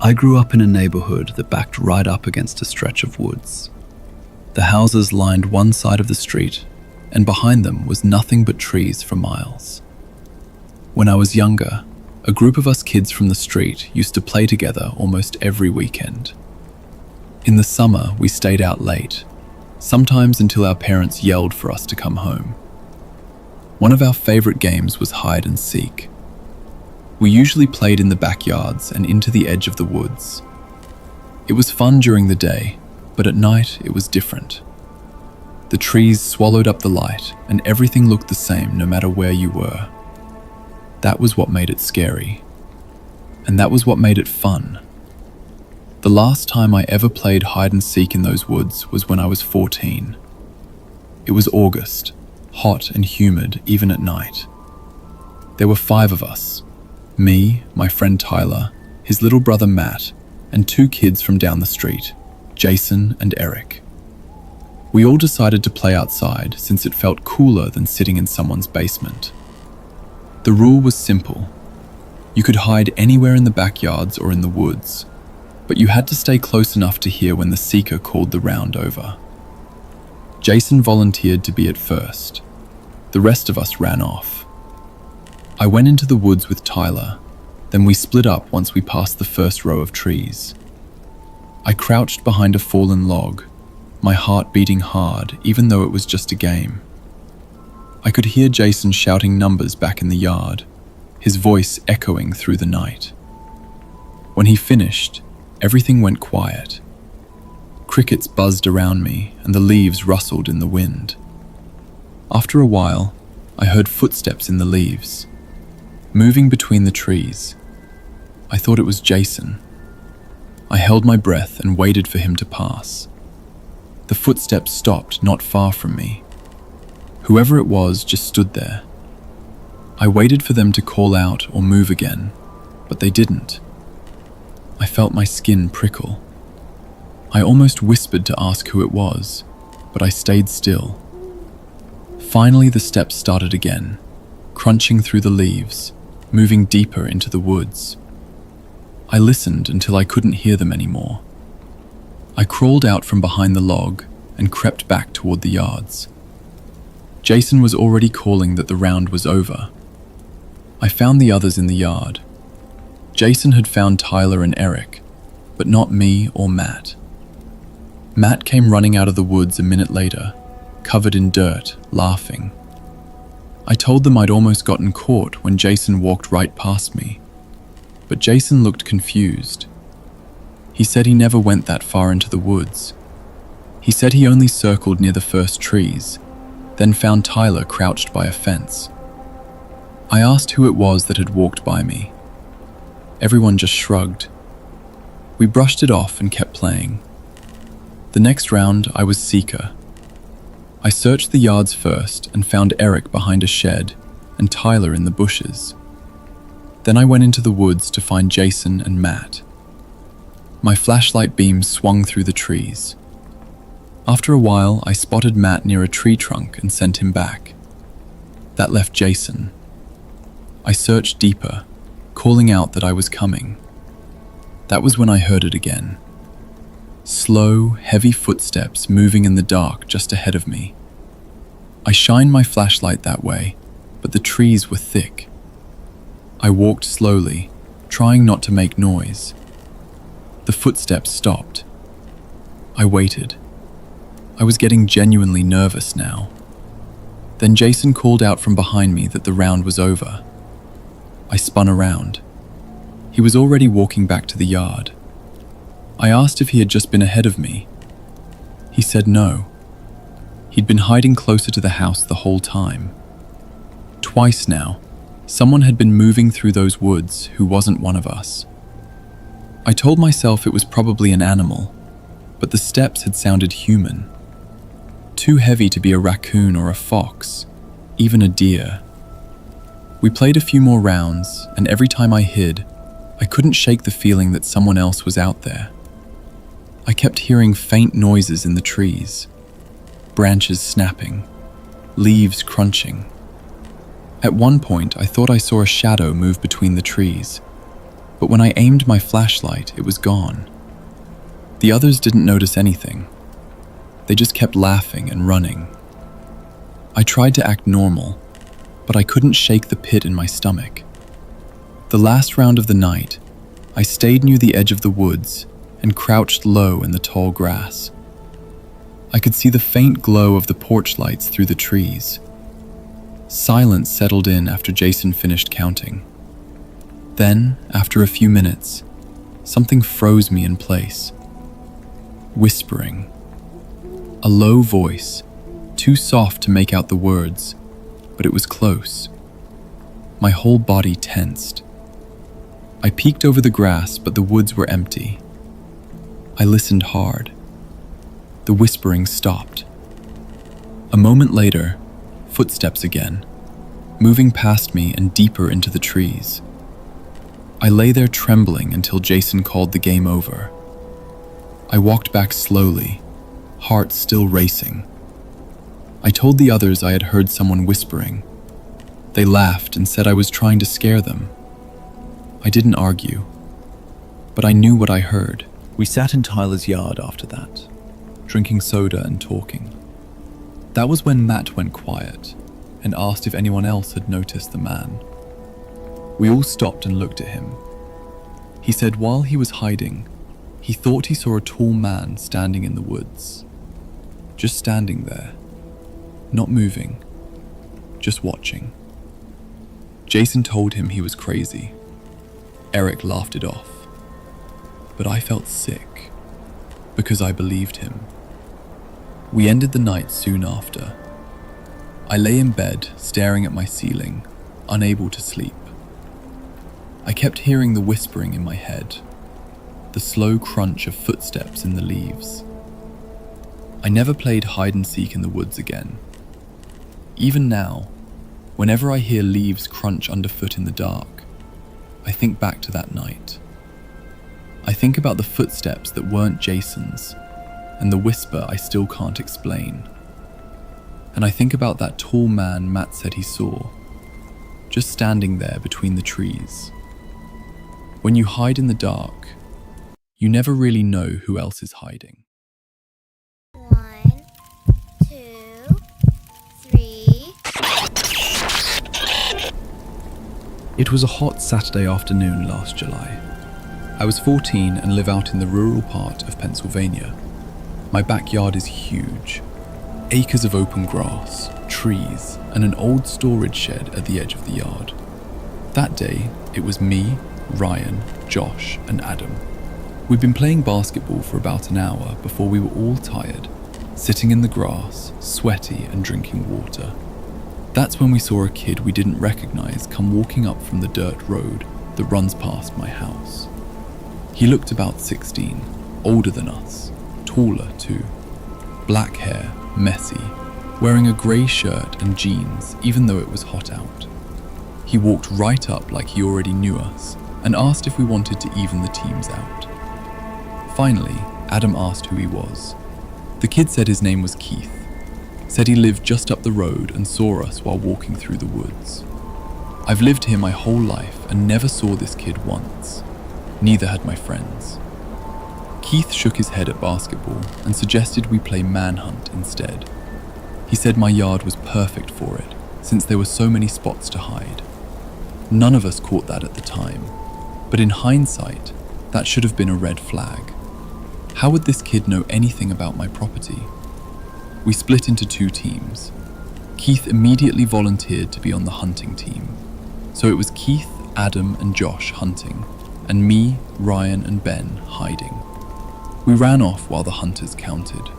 I grew up in a neighborhood that backed right up against a stretch of woods. The houses lined one side of the street, and behind them was nothing but trees for miles. When I was younger, a group of us kids from the street used to play together almost every weekend. In the summer, we stayed out late, sometimes until our parents yelled for us to come home. One of our favorite games was hide and seek. We usually played in the backyards and into the edge of the woods. It was fun during the day, but at night it was different. The trees swallowed up the light, and everything looked the same no matter where you were. That was what made it scary. And that was what made it fun. The last time I ever played hide and seek in those woods was when I was 14. It was August, hot and humid even at night. There were 5 of us: me, my friend Tyler, his little brother Matt, and 2 kids from down the street, Jason and Eric. We all decided to play outside since it felt cooler than sitting in someone's basement. The rule was simple. You could hide anywhere in the backyards or in the woods, but you had to stay close enough to hear when the seeker called the round over. Jason volunteered to be at first. The rest of us ran off. I went into the woods with Tyler, then we split up once we passed the first row of trees. I crouched behind a fallen log, my heart beating hard even though it was just a game. I could hear Jason shouting numbers back in the yard, his voice echoing through the night. When he finished, everything went quiet. Crickets buzzed around me and the leaves rustled in the wind. After a while, I heard footsteps in the leaves, moving between the trees. I thought it was Jason. I held my breath and waited for him to pass. The footsteps stopped not far from me. Whoever it was just stood there. I waited for them to call out or move again, but they didn't. I felt my skin prickle. I almost whispered to ask who it was, but I stayed still. Finally, the steps started again, crunching through the leaves, moving deeper into the woods. I listened until I couldn't hear them anymore. I crawled out from behind the log and crept back toward the yards. Jason was already calling that the round was over. I found the others in the yard. Jason had found Tyler and Eric, but not me or Matt. Matt came running out of the woods a minute later, covered in dirt, laughing. I told them I'd almost gotten caught when Jason walked right past me, but Jason looked confused. He said he never went that far into the woods. He said he only circled near the first trees, then found Tyler crouched by a fence. I asked who it was that had walked by me. Everyone just shrugged. We brushed it off and kept playing. The next round, I was seeker. I searched the yards first and found Eric behind a shed and Tyler in the bushes. Then I went into the woods to find Jason and Matt. My flashlight beam swung through the trees. After a while, I spotted Matt near a tree trunk and sent him back. That left Jason. I searched deeper, calling out that I was coming. That was when I heard it again. Slow, heavy footsteps moving in the dark just ahead of me. I shined my flashlight that way, but the trees were thick. I walked slowly, trying not to make noise. The footsteps stopped. I waited. I was getting genuinely nervous now. Then Jason called out from behind me that the round was over. I spun around. He was already walking back to the yard. I asked if he had just been ahead of me. He said no. He'd been hiding closer to the house the whole time. Twice now, someone had been moving through those woods who wasn't one of us. I told myself it was probably an animal, but the steps had sounded human. Too heavy to be a raccoon or a fox, even a deer. We played a few more rounds, and every time I hid, I couldn't shake the feeling that someone else was out there. I kept hearing faint noises in the trees, branches snapping, leaves crunching. At one point, I thought I saw a shadow move between the trees. but when I aimed my flashlight, it was gone. The others didn't notice anything. They just kept laughing and running. I tried to act normal, but I couldn't shake the pit in my stomach. The last round of the night, I stayed near the edge of the woods and crouched low in the tall grass. I could see the faint glow of the porch lights through the trees. Silence settled in after Jason finished counting. Then, after a few minutes, something froze me in place. Whispering. A low voice, too soft to make out the words, but it was close. My whole body tensed. I peeked over the grass, but the woods were empty. I listened hard. The whispering stopped. A moment later, footsteps again, moving past me and deeper into the trees. I lay there trembling until Jason called the game over. I walked back slowly, heart still racing. I told the others I had heard someone whispering. They laughed and said I was trying to scare them. I didn't argue, but I knew what I heard. We sat in Tyler's yard after that, drinking soda and talking. That was when Matt went quiet and asked if anyone else had noticed the man. We all stopped and looked at him. He said while he was hiding, he thought he saw a tall man standing in the woods. Just standing there, not moving, just watching. Jason told him he was crazy. Eric laughed it off. But I felt sick, because I believed him. We ended the night soon after. I lay in bed, staring at my ceiling, unable to sleep. I kept hearing the whispering in my head, the slow crunch of footsteps in the leaves. I never played hide and seek in the woods again. Even now, whenever I hear leaves crunch underfoot in the dark, I think back to that night. I think about the footsteps that weren't Jason's, and the whisper I still can't explain. And I think about that tall man Matt said he saw, just standing there between the trees. When you hide in the dark, you never really know who else is hiding. 1, 2, 3. It was a hot Saturday afternoon last July. I was 14 and live out in the rural part of Pennsylvania. My backyard is huge. Acres of open grass, trees, and an old storage shed at the edge of the yard. That day, it was me, Ryan, Josh, and Adam. We'd been playing basketball for about an hour before we were all tired, sitting in the grass, sweaty and drinking water. That's when we saw a kid we didn't recognize come walking up from the dirt road that runs past my house. He looked about 16, older than us, taller too. Black hair, messy, wearing a grey shirt and jeans even though it was hot out. He walked right up like he already knew us and asked if we wanted to even the teams out. Finally, Adam asked who he was. The kid said his name was Keith, said he lived just up the road and saw us while walking through the woods. I've lived here my whole life and never saw this kid once. Neither had my friends. Keith shook his head at basketball and suggested we play manhunt instead. He said my yard was perfect for it, since there were so many spots to hide. None of us caught that at the time, but in hindsight, that should have been a red flag. How would this kid know anything about my property? We split into 2 teams. Keith immediately volunteered to be on the hunting team. So it was Keith, Adam, and Josh hunting, and me, Ryan, and Ben hiding. We ran off while the hunters counted.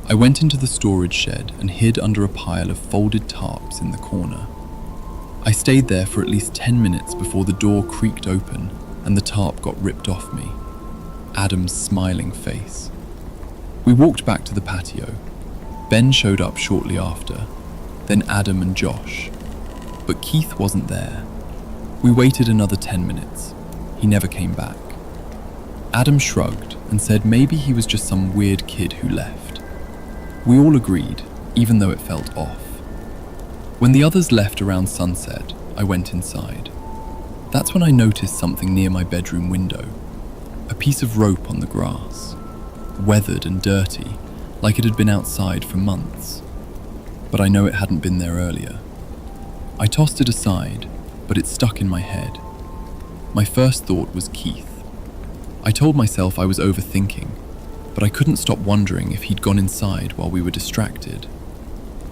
I went into the storage shed and hid under a pile of folded tarps in the corner. I stayed there for at least 10 minutes before the door creaked open and the tarp got ripped off me. Adam's smiling face. We walked back to the patio. Ben showed up shortly after, then Adam and Josh. But Keith wasn't there. We waited another 10 minutes. He never came back. Adam shrugged and said maybe he was just some weird kid who left. We all agreed, even though it felt off. When the others left around sunset, I went inside. That's when I noticed something near my bedroom window. A piece of rope on the grass, weathered and dirty, like it had been outside for months. But I know it hadn't been there earlier. I tossed it aside, but it stuck in my head. My first thought was Keith. I told myself I was overthinking, but I couldn't stop wondering if he'd gone inside while we were distracted.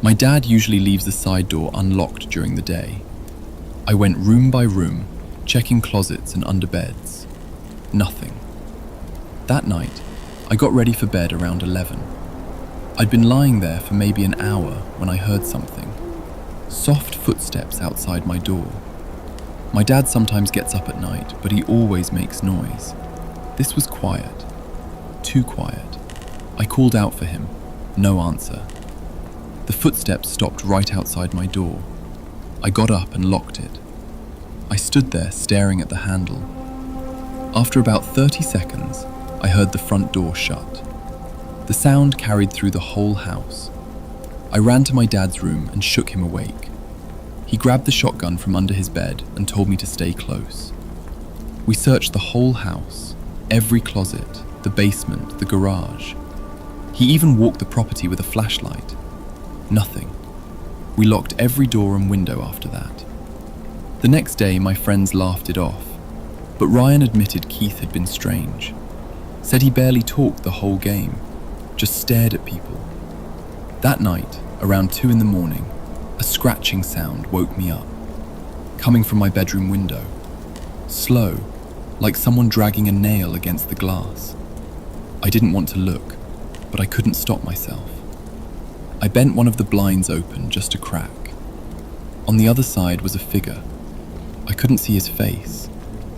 My dad usually leaves the side door unlocked during the day. I went room by room, checking closets and under beds. Nothing. That night, I got ready for bed around 11. I'd been lying there for maybe an hour when I heard something. Soft footsteps outside my door. My dad sometimes gets up at night, but he always makes noise. This was quiet. Too quiet. I called out for him. No answer. The footsteps stopped right outside my door. I got up and locked it. I stood there staring at the handle. After about 30 seconds, I heard the front door shut. The sound carried through the whole house. I ran to my dad's room and shook him awake. He grabbed the shotgun from under his bed and told me to stay close. We searched the whole house, every closet, the basement, the garage. He even walked the property with a flashlight. Nothing. We locked every door and window after that. The next day, my friends laughed it off, but Ryan admitted Keith had been strange. Said he barely talked the whole game, just stared at people. That night, around 2 a.m, a scratching sound woke me up, coming from my bedroom window. Slow, like someone dragging a nail against the glass. I didn't want to look, but I couldn't stop myself. I bent one of the blinds open just a crack. On the other side was a figure. I couldn't see his face,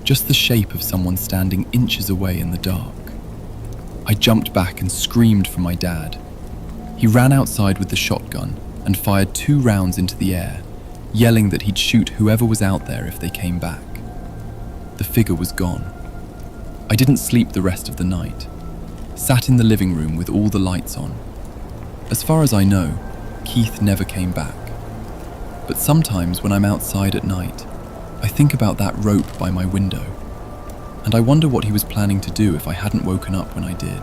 just the shape of someone standing inches away in the dark. I jumped back and screamed for my dad. He ran outside with the shotgun and fired 2 rounds into the air, yelling that he'd shoot whoever was out there if they came back. The figure was gone. I didn't sleep the rest of the night. Sat in the living room with all the lights on. As far as I know, Keith never came back. But sometimes when I'm outside at night, I think about that rope by my window, and I wonder what he was planning to do if I hadn't woken up when I did.